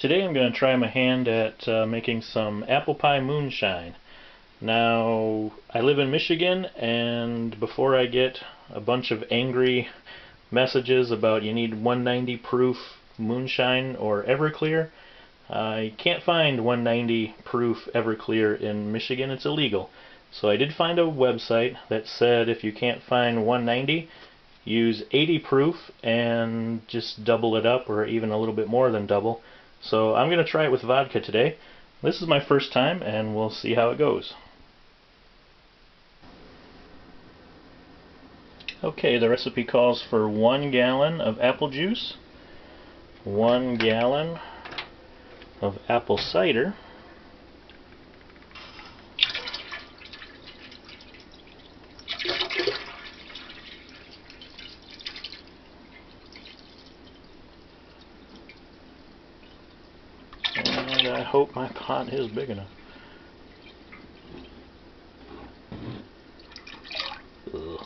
Today I'm going to try my hand at making some apple pie moonshine. Now, I live in Michigan, and before I get a bunch of angry messages about you need 190 proof moonshine or Everclear, I can't find 190 proof Everclear in Michigan. It's illegal. So I did find a website that said if you can't find 190, use 80 proof and just double it up, or even a little bit more than double. So I'm going to try it with vodka today. This is my first time, and we'll see how it goes. Okay, the recipe calls for 1 gallon of apple juice, 1 gallon of apple cider, and I hope my pot is big enough. Ugh.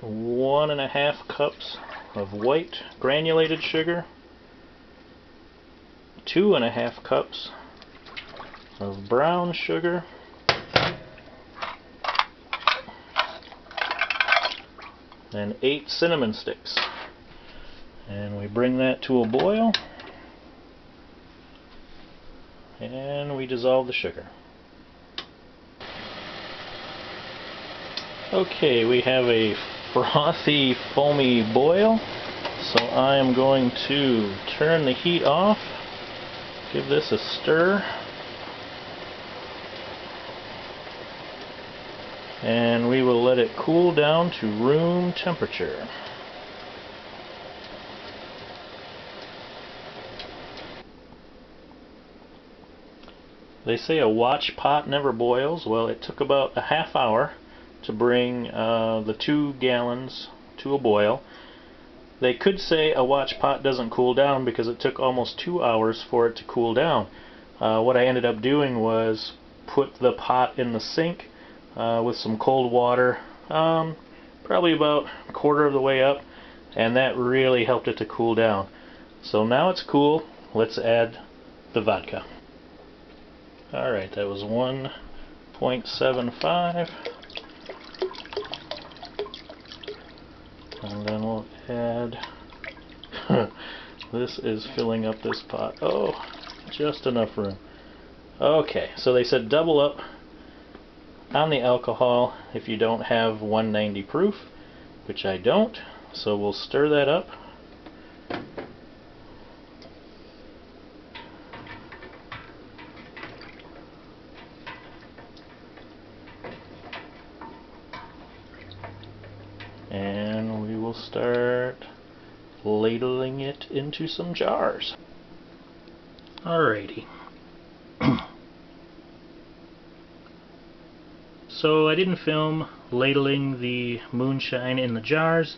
1.5 cups of white granulated sugar, 2.5 cups of brown sugar, and 8 cinnamon sticks. And we bring that to a boil, and we dissolve the sugar. Okay, we have a frothy, foamy boil, so I am going to turn the heat off, give this a stir, and we will let it cool down to room temperature. They say a watch pot never boils. Well, it took about a half hour to bring the 2 gallons to a boil. They could say a watch pot doesn't cool down because it took almost 2 hours for it to cool down. What I ended up doing was put the pot in the sink with some cold water, probably about a quarter of the way up, and that really helped it to cool down. So now it's cool. Let's add the vodka. Alright, that was 1.75. And then we'll add, this is filling up this pot. Oh, just enough room. Okay, so they said double up on the alcohol if you don't have 190 proof, which I don't, so we'll stir that up. And we will start ladling it into some jars. Alrighty. So I didn't film ladling the moonshine in the jars.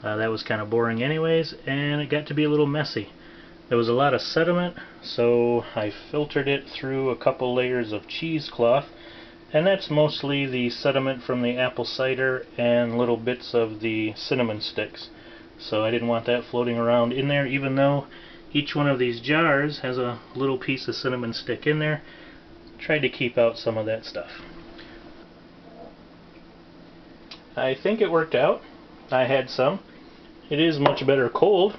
That was kind of boring anyways, and it got to be a little messy. There was a lot of sediment, so I filtered it through a couple layers of cheesecloth. And that's mostly the sediment from the apple cider and little bits of the cinnamon sticks. So I didn't want that floating around in there, even though each one of these jars has a little piece of cinnamon stick in there. Tried to keep out some of that stuff. I think it worked out. I had some. It is much better cold.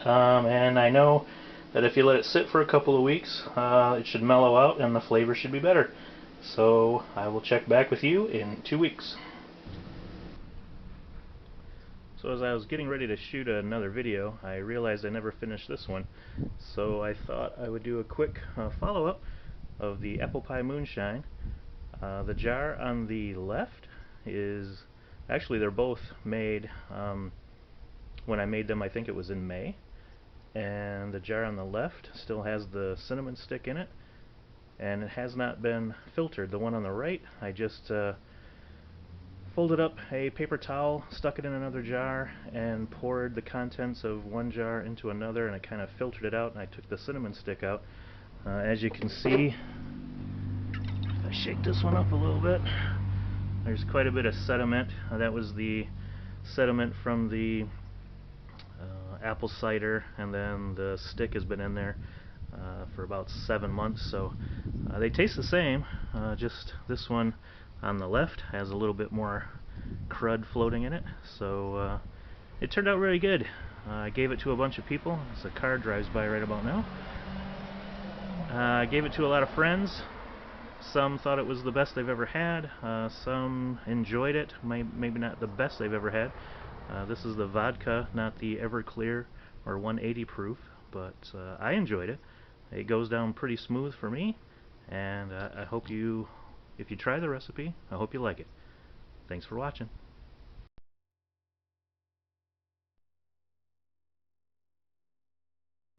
And I know that if you let it sit for a couple of weeks, it should mellow out and the flavor should be better. So I will check back with you in 2 weeks. So as I was getting ready to shoot another video, I realized I never finished this one. So I thought I would do a quick follow-up of the apple pie moonshine. The jar on the left is, actually they're both made, when I made them I think it was in May. And the jar on the left still has the cinnamon stick in it, and it has not been filtered. The one on the right, I just folded up a paper towel, stuck it in another jar, and poured the contents of one jar into another, and I kind of filtered it out, and I took the cinnamon stick out. As you can see, if I shake this one up a little bit, there's quite a bit of sediment. That was the sediment from the apple cider, and then the stick has been in there for about 7 months. So they taste the same, just this one on the left has a little bit more crud floating in it. So it turned out really good. I gave it to a bunch of people as a car drives by right about now. I gave it to a lot of friends. Some thought it was the best they've ever had. Some enjoyed it. Maybe not the best they've ever had. This is the vodka, not the Everclear or 180 proof, but I enjoyed it. It goes down pretty smooth for me, and I hope you, if you try the recipe, I hope you like it. Thanks for watching.